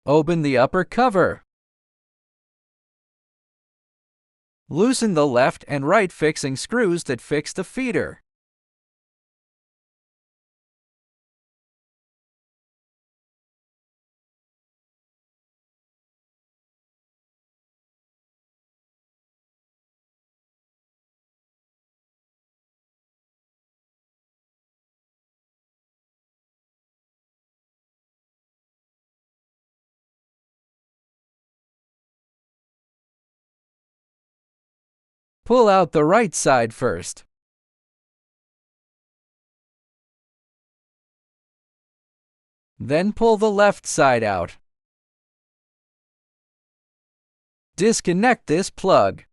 Open the upper cover. Loosen the left and right fixing screws that fix the feeder. Pull out the right side first. Then pull the left side out. Disconnect this plug.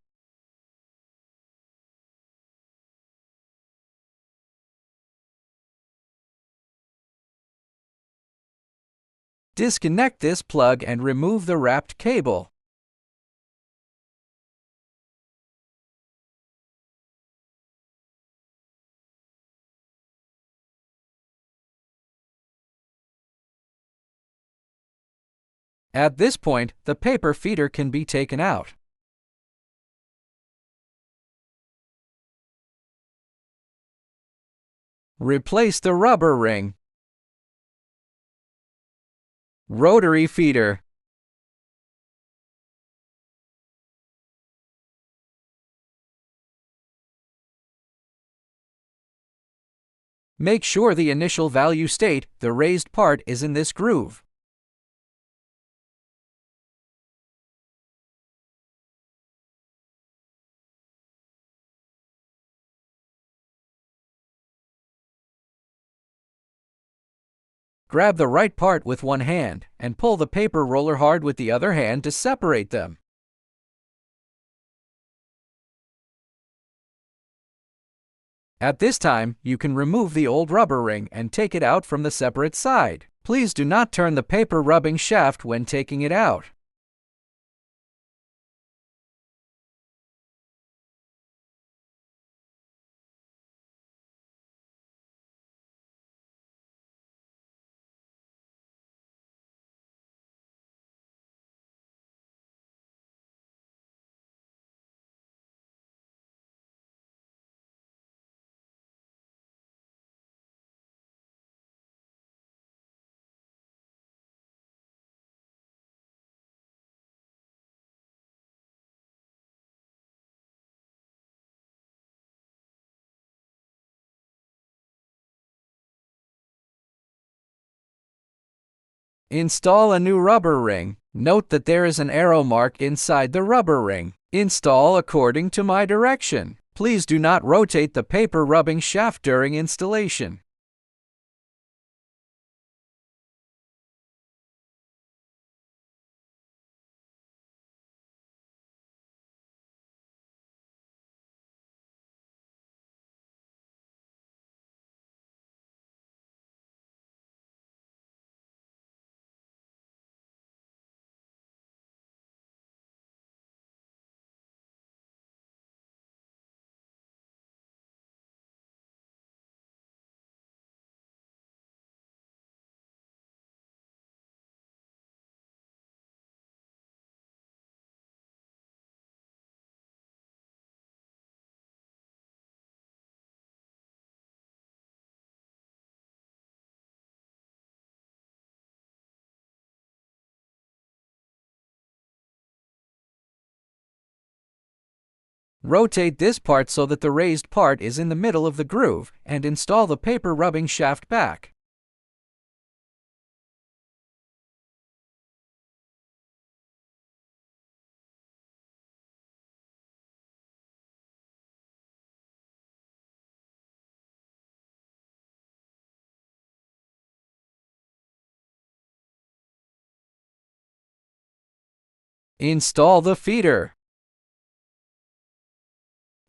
Disconnect this plug and remove the wrapped cable. At this point, the paper feeder can be taken out. Replace the rubber ring. Rotary feeder. Make sure the initial value state, the raised part, is in this groove. Grab the right part with one hand and pull the paper roller hard with the other hand to separate them. At this time, you can remove the old rubber ring and take it out from the separate side. Please do not turn the paper rubbing shaft when taking it out. Install a new rubber ring. Note that there is an arrow mark inside the rubber ring. Install according to my direction. Please do not rotate the paper rubbing shaft during installation. Rotate this part so that the raised part is in the middle of the groove, and install the paper rubbing shaft back. Install the feeder.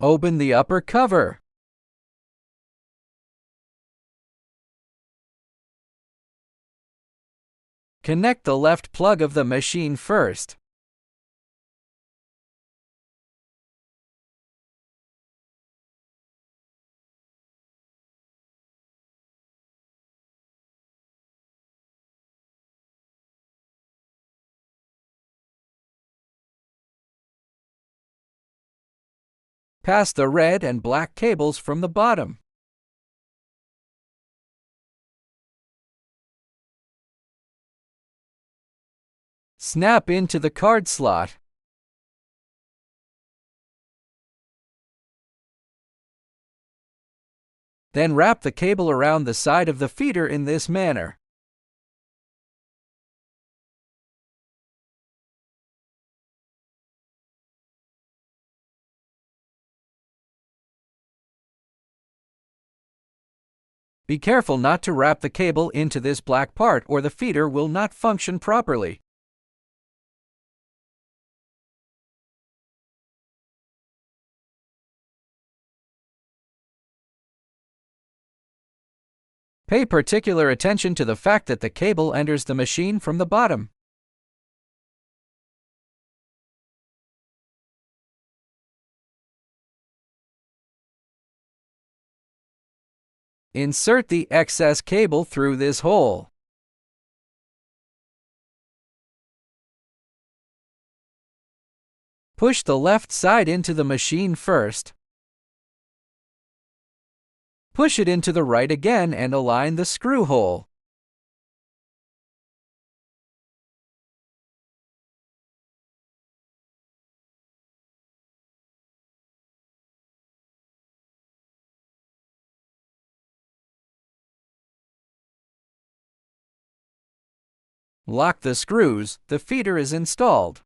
Open the upper cover. Connect the left plug of the machine first. Pass the red and black cables from the bottom. Snap into the card slot. Then wrap the cable around the side of the feeder in this manner. Be careful not to wrap the cable into this black part or the feeder will not function properly. Pay particular attention to the fact that the cable enters the machine from the bottom. Insert the excess cable through this hole. Push the left side into the machine first. Push it into the right again and align the screw hole. Lock the screws. The feeder is installed.